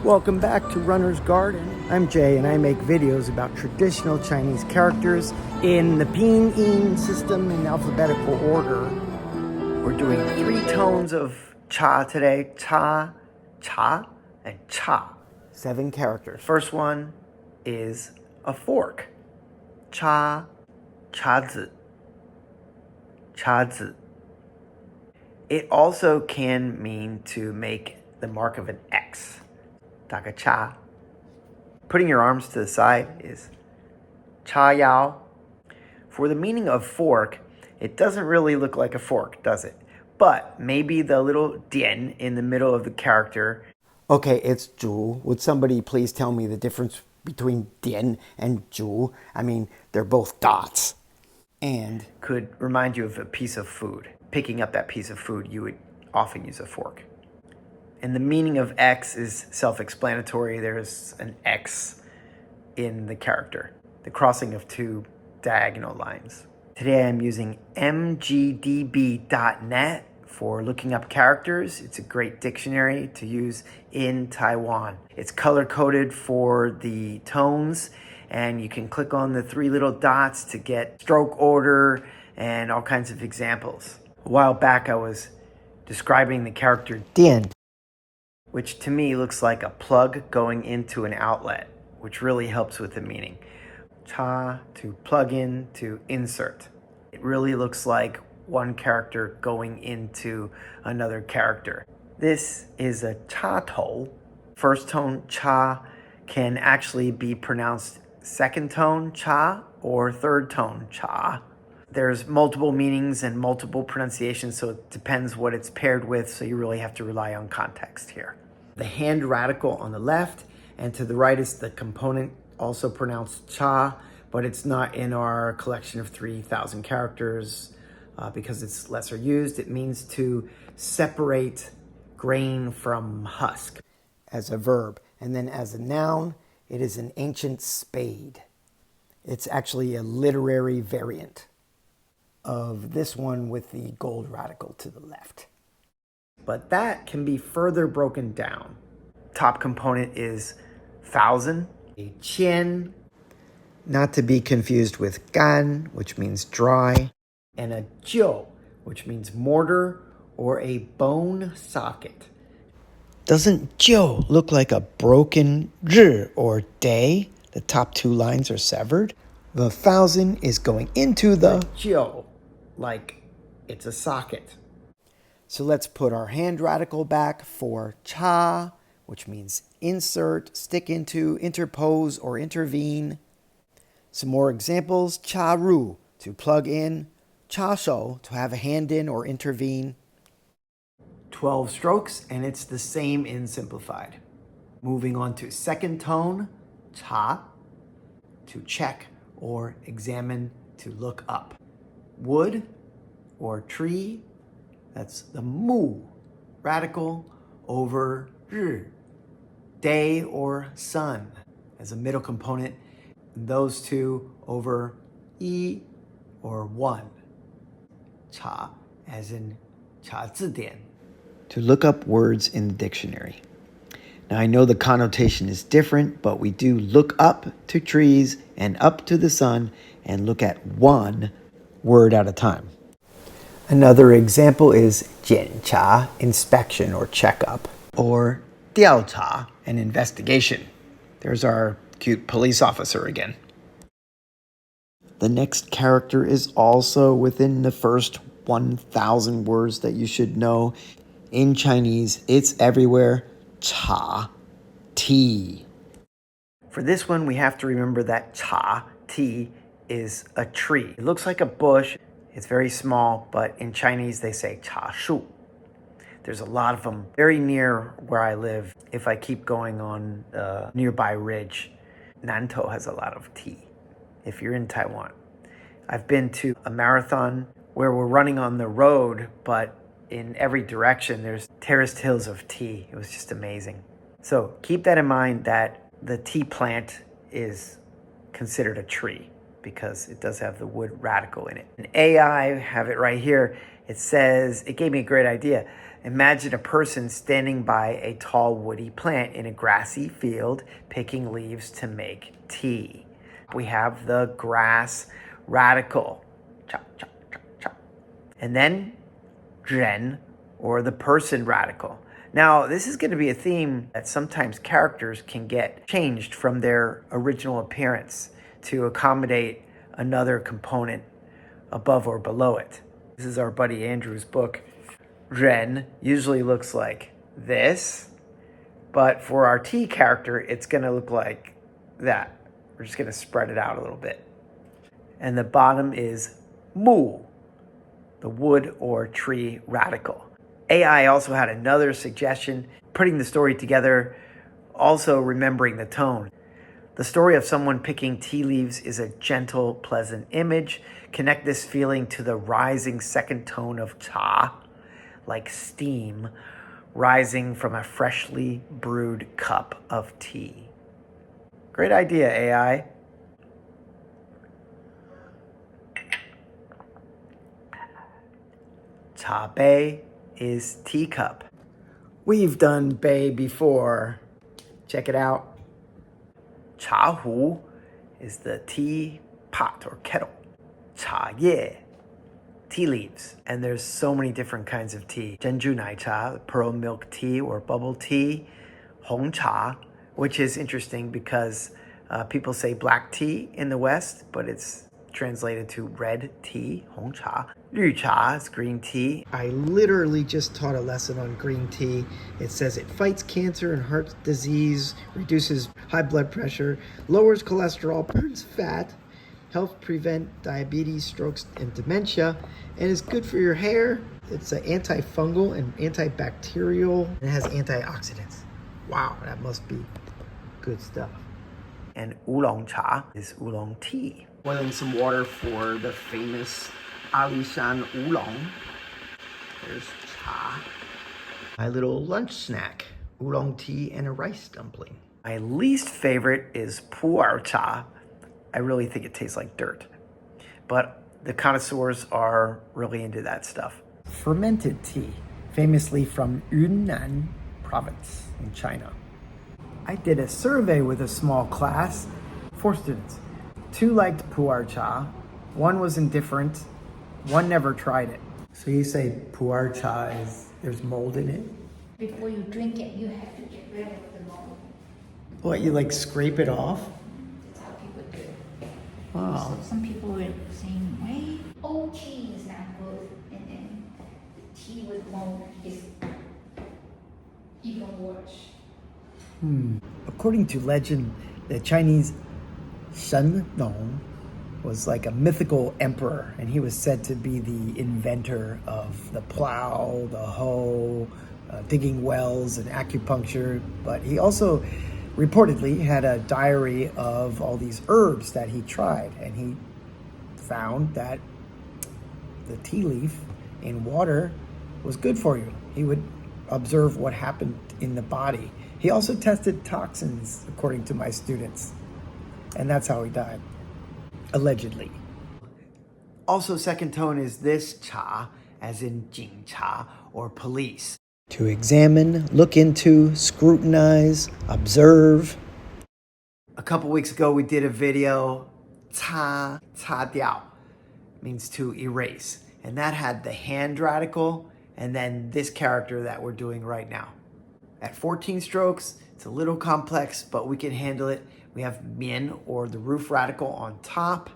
Welcome back to Runner's Garden. I'm Jay and I make videos about traditional Chinese characters in the Pinyin system in alphabetical order. We're doing 3 tones of cha today. Cha, cha, and cha. 7 characters. First one is a fork. Cha, cha zi. Cha zi. It also can mean to make the mark of an X. Taka cha. Putting your arms to the side is cha yao. For the meaning of fork, it doesn't really look like a fork, does it? But maybe the little dian in the middle of the character. Okay, it's zhu. Would somebody please tell me the difference between dian and zhu? I mean, they're both dots. And could remind you of a piece of food. Picking up that piece of food, you would often use a fork. And the meaning of X is self-explanatory. There's an X in the character, the crossing of 2 diagonal lines. Today I'm using mgdb.net for looking up characters. It's a great dictionary to use in Taiwan. It's color-coded for the tones, and you can click on the 3 little dots to get stroke order and all kinds of examples. A while back I was describing the character dian, which to me looks like a plug going into an outlet, which really helps with the meaning. Cha, to plug in, to insert. It really looks like one character going into another character. This is a cha tou. First tone cha can actually be pronounced second tone cha or third tone cha. There's multiple meanings and multiple pronunciations, so it depends what it's paired with, so you really have to rely on context here. The hand radical on the left, and to the right is the component, also pronounced cha, but it's not in our collection of 3,000 characters because it's lesser used. It means to separate grain from husk as a verb. And then as a noun, it is an ancient spade. It's actually a literary variant of this one with the gold radical to the left. But that can be further broken down. Top component is 1,000, a qian, not to be confused with gan, which means dry, and a jiu, which means mortar or a bone socket. Doesn't jiu look like a broken zhi or day? The top 2 lines are severed. The 1,000 is going into the jiu, like it's a socket. So let's put our hand radical back for cha, which means insert, stick into, interpose, or intervene. Some more examples. Cha ru, to plug in. Cha shou, to have a hand in or intervene. 12 strokes, and it's the same in simplified. Moving on to second tone, cha, to check or examine, to look up. Wood or tree, that's the mu radical over ri. Day or sun as a middle component. Those 2 over yi or 1. Cha as in cha zidian. To look up words in the dictionary. Now I know the connotation is different, but we do look up to trees and up to the sun and look at one word at a time. Another example is 检查, inspection or checkup, or 调查, an investigation. There's our cute police officer again. The next character is also within the first 1,000 words that you should know. In Chinese, it's everywhere. Cha, tea. For this one, we have to remember that cha, tea, is a tree. It looks like a bush. It's very small, but in Chinese, they say cha shu. There's a lot of them very near where I live. If I keep going on a nearby ridge, Nantou has a lot of tea, if you're in Taiwan. I've been to a marathon where we're running on the road, but in every direction, there's terraced hills of tea. It was just amazing. So keep that in mind that the tea plant is considered a tree because it does have the wood radical in it. And AI, have it right here. It says, it gave me a great idea. Imagine a person standing by a tall woody plant in a grassy field, picking leaves to make tea. We have the grass radical, chop, chop, chop, chop. And then ren, or the person radical. Now, this is going to be a theme that sometimes characters can get changed from their original appearance to accommodate another component above or below it. This is our buddy Andrew's book. Ren usually looks like this, but for our T character, it's going to look like that. We're just going to spread it out a little bit. And the bottom is mu, the wood or tree radical. AI also had another suggestion, putting the story together, also remembering the tone. The story of someone picking tea leaves is a gentle, pleasant image. Connect this feeling to the rising second tone of cha, like steam, rising from a freshly brewed cup of tea. Great idea, AI. Cha bei is teacup. We've done bei before. Check it out. Cha hu is the tea pot or kettle. Cha ye, tea leaves. And there's so many different kinds of tea. Zhenju nai cha, pearl milk tea or bubble tea. Hong cha, which is interesting because people say black tea in the West, but it's translated to red tea, Hong cha. Lü cha is green tea. I literally just taught a lesson on green tea. It says it fights cancer and heart disease, reduces high blood pressure, lowers cholesterol, burns fat, helps prevent diabetes, strokes, and dementia, and is good for your hair. It's an antifungal and antibacterial, and it has antioxidants. Wow, that must be good stuff. And oolong cha is oolong tea. Boiling some water for the famous Alishan oolong. There's cha. My little lunch snack, oolong tea and a rice dumpling. My least favorite is pu'er cha. I really think it tastes like dirt. But the connoisseurs are really into that stuff. Fermented tea, famously from Yunnan province in China. I did a survey with a small class, 4 students. 2 liked pu'er cha, 1 was indifferent, 1 never tried it. So you say pu'er cha there's mold in it? Before you drink it, you have to get rid of the mold. What, you like scrape it off? That's how people do it. Wow. So some people were saying, wait, old tea is not good, and then the tea with mold is even worse. According to legend, the Chinese Shen Nong was like a mythical emperor, and he was said to be the inventor of the plow, the hoe, digging wells, and acupuncture. But he also reportedly had a diary of all these herbs that he tried, and he found that the tea leaf in water was good for you. He would observe what happened in the body. He also tested toxins, according to my students, and that's how he died, allegedly. Also, second tone is this cha, as in jing cha, or police. To examine, look into, scrutinize, observe. A couple weeks ago, we did a video, ca diao, means to erase. And that had the hand radical, and then this character that we're doing right now. At 14 strokes, it's a little complex, but we can handle it. We have min, or the roof radical, on top.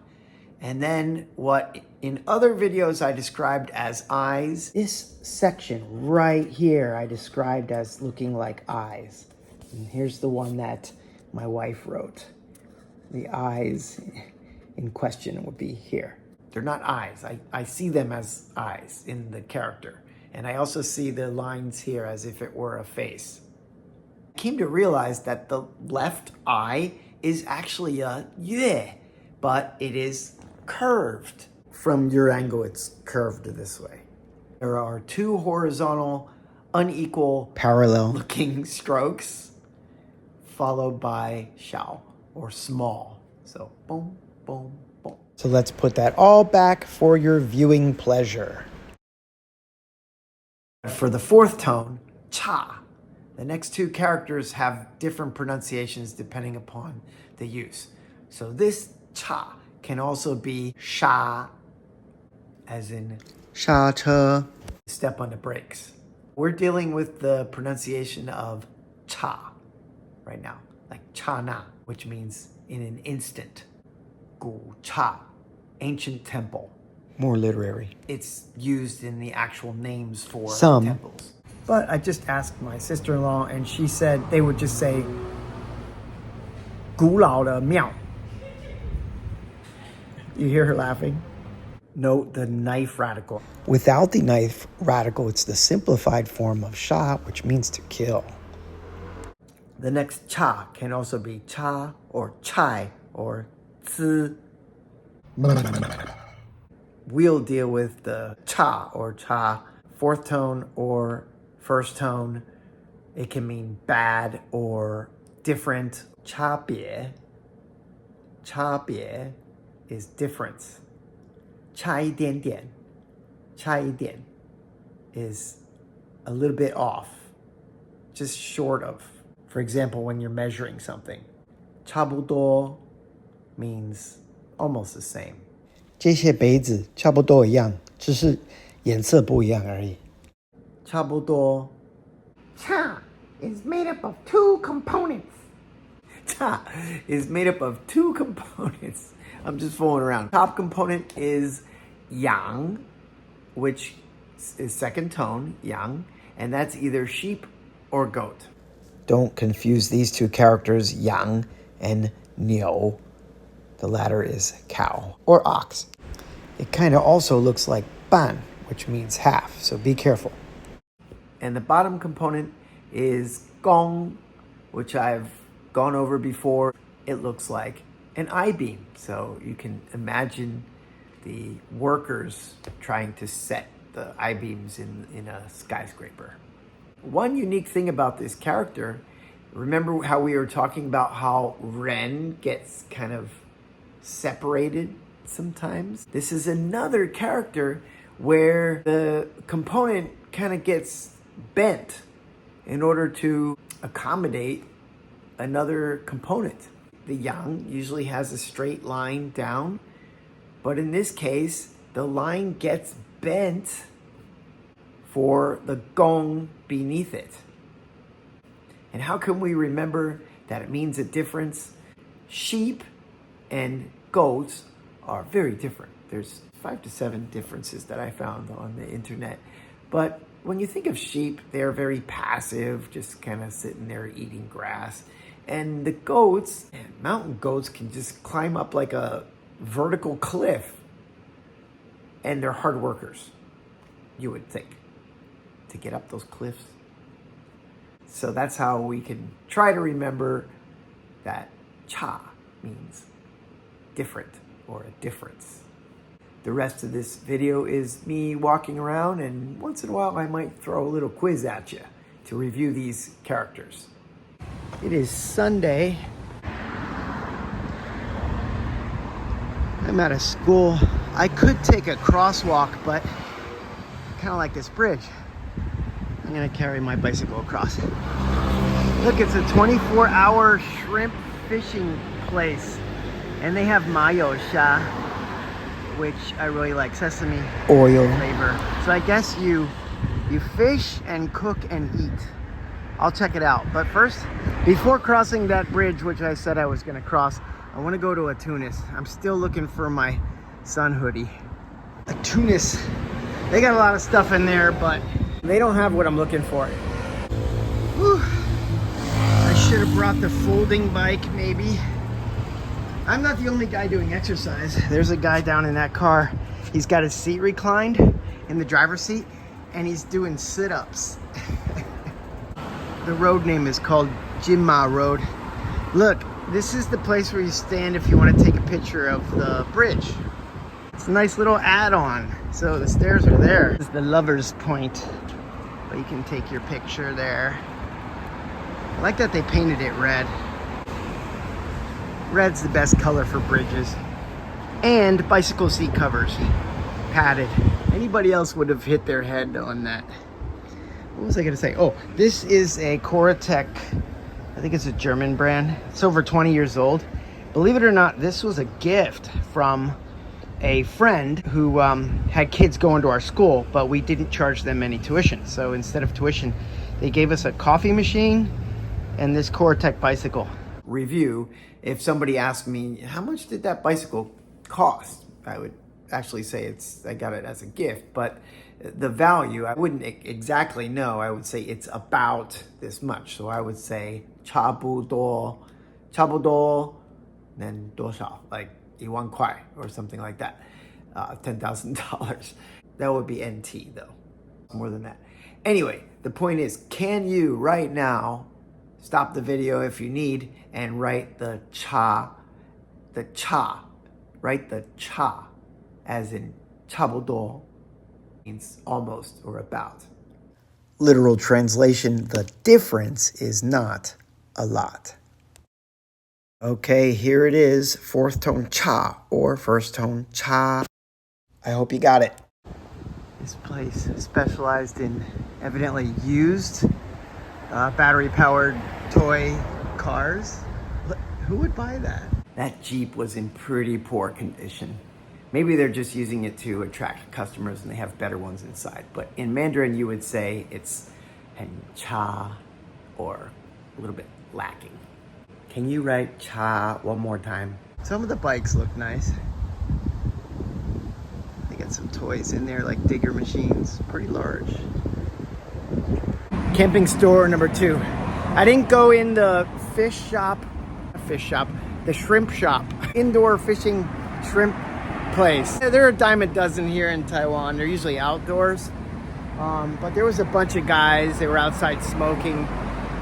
And then what in other videos I described as eyes, this section right here I described as looking like eyes. And here's the one that my wife wrote. The eyes in question would be here. They're not eyes. I see them as eyes in the character. And I also see the lines here as if it were a face. I came to realize that the left eye is actually a yue, but it is curved. From your angle, it's curved this way. There are 2 horizontal, unequal, parallel looking strokes, followed by xiao, or small. So boom, boom, boom. So let's put that all back for your viewing pleasure. For the fourth tone, cha, the next two characters have different pronunciations depending upon the use. So this cha can also be sha, as in 刹车, step on the brakes. We're dealing with the pronunciation of cha right now, like cha na, which means in an instant. Gu cha, ancient temple. More literary. It's used in the actual names for some temples. But I just asked my sister-in-law, and she said they would just say 古老的庙. You hear her laughing? Note the knife radical. Without the knife radical, it's the simplified form of sha, which means to kill. The next cha can also be cha or chai or zi. We'll deal with the cha or cha, fourth tone or first tone. It can mean bad or different. Cha bie is difference. Cha yi dian dian is a little bit off, just short of. For example, when you're measuring something, 差不多 means almost the same. 这些杯子差不多一样，只是颜色不一样而已。差不多。Cha is made up of two components. Cha is made up of two components. I'm just fooling around. Top component is yang, which is second tone, yang, and that's either sheep or goat. Don't confuse these two characters, yang and niu. The latter is cow or ox. It kind of also looks like ban, which means half, so be careful. And the bottom component is gong, which I've gone over before. It looks like an I-beam, so you can imagine the workers trying to set the I-beams in a skyscraper. One unique thing about this character, remember how we were talking about how ren gets kind of separated sometimes? This is another character where the component kind of gets bent in order to accommodate another component. The yang usually has a straight line down, but in this case, the line gets bent for the gong beneath it. And how can we remember that it means a difference? Sheep and goats are very different. There's 5 to 7 differences that I found on the internet. But when you think of sheep, they're very passive, just kind of sitting there eating grass. And the goats, mountain goats, can just climb up like a vertical cliff. And they're hard workers, you would think, to get up those cliffs. So that's how we can try to remember that cha means different or a difference. The rest of this video is me walking around, and once in a while I might throw a little quiz at you to review these characters. It is Sunday. I'm at a school. I could take a crosswalk, but I kind of like this bridge. I'm gonna carry my bicycle across. Look, it's a 24-hour shrimp fishing place. And they have mayo sha, which I really like, sesame oil flavor. So I guess you fish and cook and eat. I'll check it out. But first, before crossing that bridge, which I said I was gonna cross, I wanna go to a Tunis. I'm still looking for my son hoodie. A Tunis, they got a lot of stuff in there, but they don't have what I'm looking for. Whew. I should have brought the folding bike, maybe. I'm not the only guy doing exercise. There's a guy down in that car. He's got his seat reclined in the driver's seat, and he's doing sit-ups. The road name is called Jinma Road. Look, this is the place where you stand if you want to take a picture of the bridge. It's a nice little add-on. So the stairs are there. This is the lover's point, but you can take your picture there. I like that they painted it red. Red's the best color for bridges. And bicycle seat covers, padded. Anybody else would have hit their head on that. What was I gonna say? Oh, this is a Koratec. I think it's a German brand. It's over 20 years old. Believe it or not, this was a gift from a friend who had kids going to our school, but we didn't charge them any tuition. So instead of tuition, they gave us a coffee machine and this Koratec bicycle. Review, if somebody asked me, how much did that bicycle cost? I would actually say I got it as a gift, but the value, I wouldn't exactly know. I would say it's about this much. So I would say 差不多, then 多少, like 1万块 or something like that. $10,000. That would be NT though, more than that. Anyway, the point is, can you right now stop the video if you need and write the cha, write the cha as in 差不多 means almost or about. Literal translation, the difference is not a lot. Okay, here it is, fourth tone cha or first tone cha. I hope you got it. This place specialized in evidently used battery-powered toy cars. Who would buy that? That Jeep was in pretty poor condition. Maybe they're just using it to attract customers and they have better ones inside. But in Mandarin, you would say it's 很差 or a little bit lacking. Can you write cha one more time? Some of the bikes look nice. They got some toys in there like digger machines, pretty large. Camping store number 2. I didn't go in the the shrimp shop, indoor fishing shrimp place. There are a dime a dozen here in Taiwan. They're usually outdoors. But there was a bunch of guys, they were outside smoking.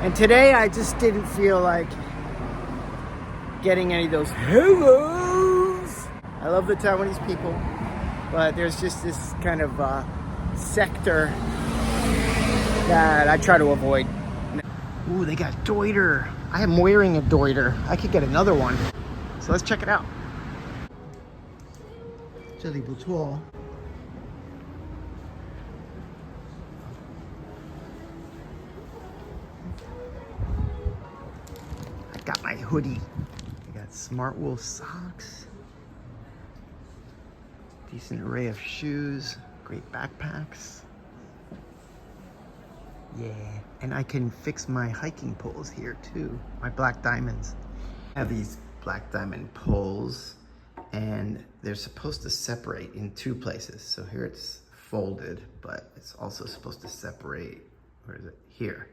And today I just didn't feel like getting any of those hellos. I love the Taiwanese people, but there's just this kind of sector that I try to avoid. Ooh, they got Deuter. I am wearing a Deuter. I could get another one. So let's check it out. 这里不错哦. I got my hoodie. I got smart wool socks. Decent array of shoes. Great backpacks. Yeah, and I can fix my hiking poles here too. My black diamonds. I have these black diamond poles and they're supposed to separate in 2 places. So here it's folded, but it's also supposed to separate, where is it? Here.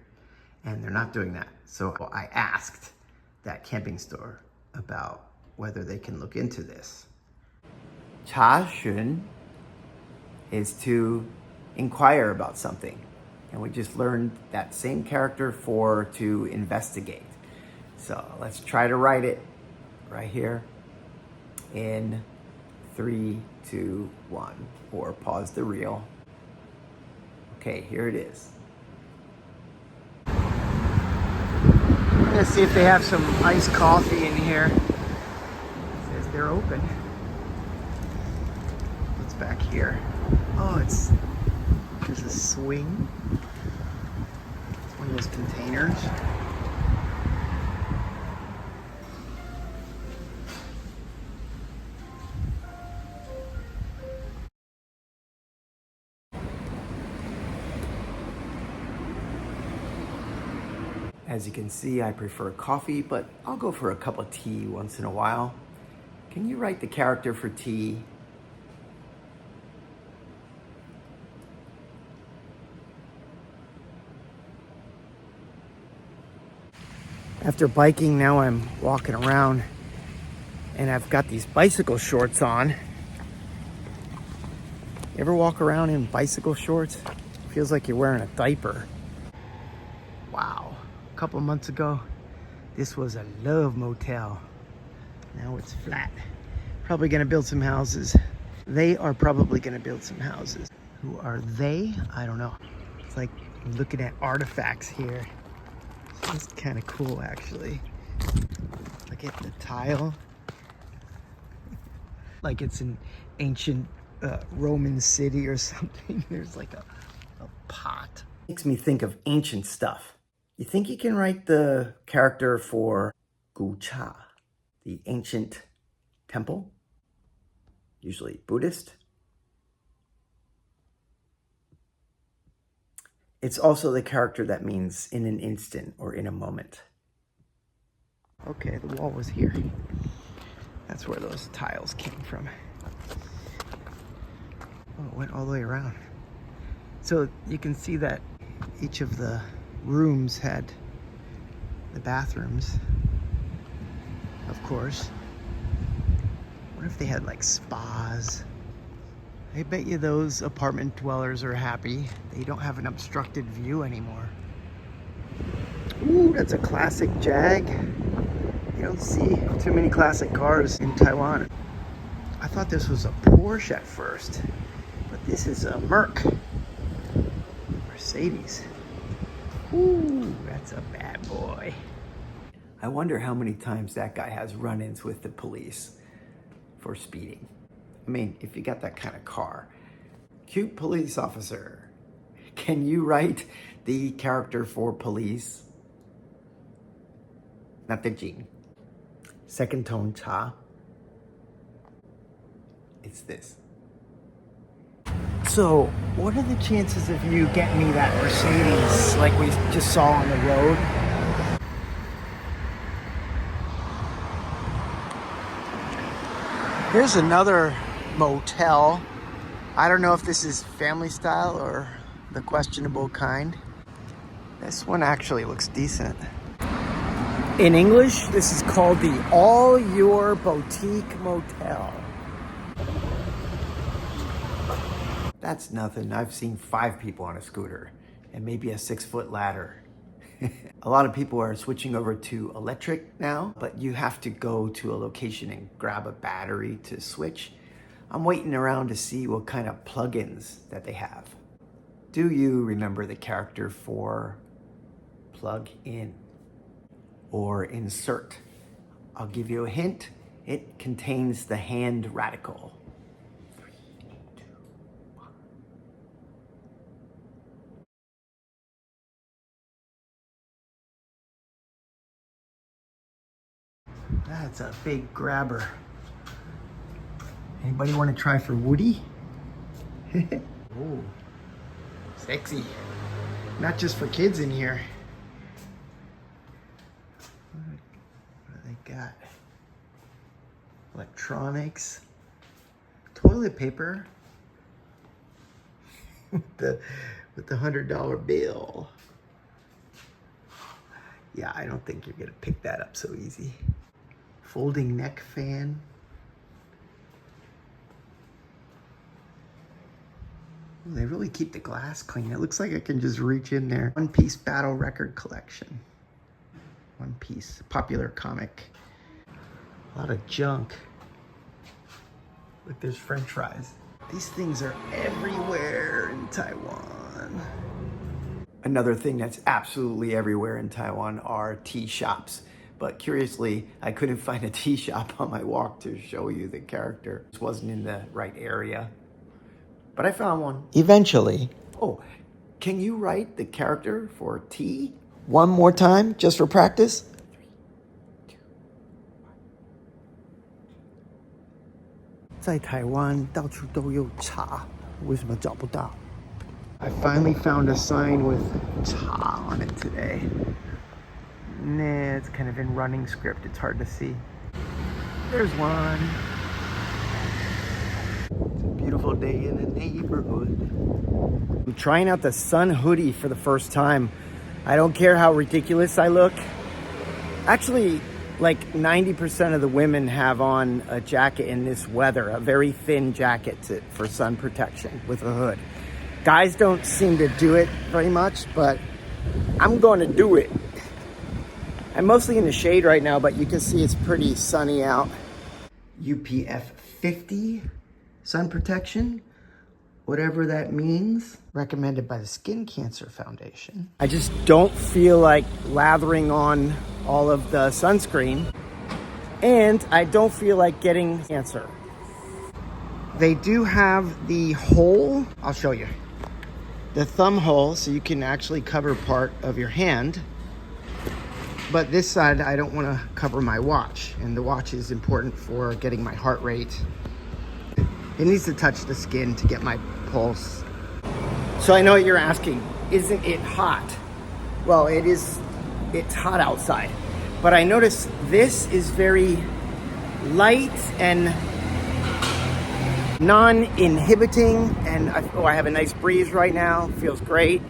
And they're not doing that. So I asked that camping store about whether they can look into this. 查询 is to inquire about something. And we just learned that same character for to investigate. So let's try to write it right here in 3, 2, 1, or pause the reel. Okay, here it is. I'm gonna see if they have some iced coffee in here. It says they're open. What's back here? Oh, there's a swing. It's one of those containers. As you can see, I prefer coffee, but I'll go for a cup of tea once in a while. Can you write the character for tea? After biking, now I'm walking around and I've got these bicycle shorts on. You ever walk around in bicycle shorts? Feels like you're wearing a diaper. Wow. A couple months ago, this was a love motel. Now it's flat. Probably gonna build some houses. They are probably gonna build some houses. Who are they? I don't know. It's like looking at artifacts here. It's kind of cool, actually. Look at the tile. Like it's an ancient Roman city or something. There's like a pot. Makes me think of ancient stuff. You think you can write the character for Gucha, the ancient temple, usually Buddhist? It's also the character that means in an instant or in a moment. Okay, the wall was here. That's where those tiles came from. Oh, it went all the way around. So you can see that each of the rooms had the bathrooms, of course. What if they had like spas? I bet you those apartment dwellers are happy. They don't have an obstructed view anymore. Ooh, that's a classic Jag. You don't see too many classic cars in Taiwan. I thought this was a Porsche at first, but this is a Mercedes. Ooh, that's a bad boy. I wonder how many times that guy has run-ins with the police for speeding. I mean, if you got that kind of car. Cute police officer. Can you write the character for police? Not the Jing. Second tone cha. It's this. So, what are the chances of you getting me that Mercedes like we just saw on the road? Here's another motel. I don't know if this is family style or the questionable kind. This one actually looks decent. In English, this is called the All Your Boutique Motel. That's nothing. I've seen 5 people on a scooter and maybe a 6-foot ladder. A lot of people are switching over to electric now, but you have to go to a location and grab a battery to switch. I'm waiting around to see what kind of plugins that they have. Do you remember the character for plug in or insert? I'll give you a hint. It contains the hand radical. 3, 2, 1. That's a big grabber. Anybody want to try for Woody? Oh, sexy. Not just for kids in here. What do they got? Electronics, toilet paper, with the $100 bill. Yeah, I don't think you're gonna pick that up so easy. Folding neck fan. Ooh, they really keep the glass clean. It looks like I can just reach in there. One Piece battle record collection. One Piece, popular comic. A lot of junk. Look, there's French fries. These things are everywhere in Taiwan. Another thing that's absolutely everywhere in Taiwan are tea shops. But curiously, I couldn't find a tea shop on my walk to show you the character. This wasn't in the right area. But I found one. Eventually. Oh, can you write the character for tea? One more time, just for practice? 3, 2, 1. 在台湾到处都有茶，为什么找不到? I finally found a sign with cha on it today. Nah, it's kind of in running script. It's hard to see. There's one. It's a beautiful day in the neighborhood. I'm trying out the sun hoodie for the first time. I don't care how ridiculous I look. Actually, like 90% of the women have on a jacket in this weather, a very thin jacket for sun protection with a hood. Guys don't seem to do it very much, but I'm going to do it. I'm mostly in the shade right now, but you can see it's pretty sunny out. UPF 50 sun protection, whatever that means. Recommended by the Skin Cancer Foundation. I just don't feel like lathering on all of the sunscreen, and I don't feel like getting cancer. They do have the hole. I'll show you. the thumb hole so you can actually cover part of your hand. But this side, I don't want to cover my watch, and the watch is important for getting my heart rate. It needs to touch the skin to get my pulse. So I know what you're asking, isn't it hot? Well, it's hot outside, but I notice this is very light and non-inhibiting, and I have a nice breeze right now, feels great.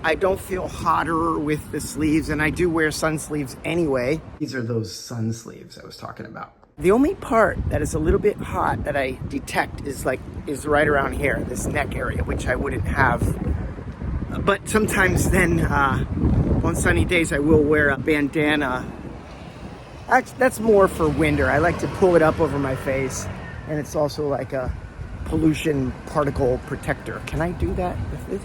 I don't feel hotter with the sleeves, and I do wear sun sleeves anyway. These are those sun sleeves I was talking about. The only part that is a little bit hot that I detect is right around here, this neck area, which I wouldn't have. But sometimes then, on sunny days, I will wear a bandana. Actually, that's more for winter. I like to pull it up over my face, and it's also like a pollution particle protector. Can I do that with this?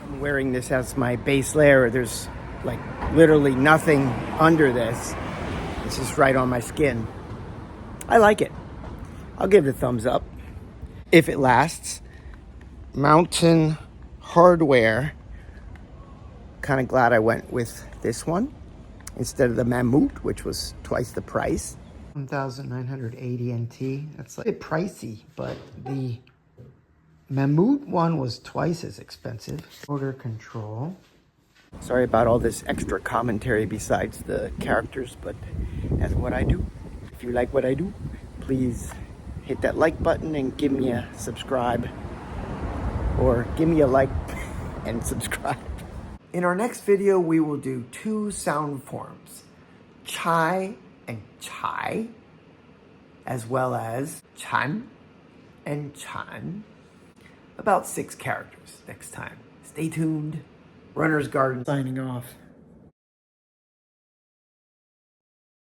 I'm wearing this as my base layer. There's like literally nothing under this. It's just right on my skin. I like it. I'll give it a thumbs up if it lasts. Mountain Hardware. Kind of glad I went with this one instead of the Mammut, which was twice the price. 1,980 NT. That's like a bit pricey, but the Mammut one was twice as expensive. Order control. Sorry about all this extra commentary besides the characters, but that's what I do. If you like what I do, please hit that like button and give me a subscribe. Or give me a like and subscribe. In our next video, we will do two sound forms, chai and chai, as well as chan and chan. About 6 characters next time. Stay tuned. Runner's Garden signing off.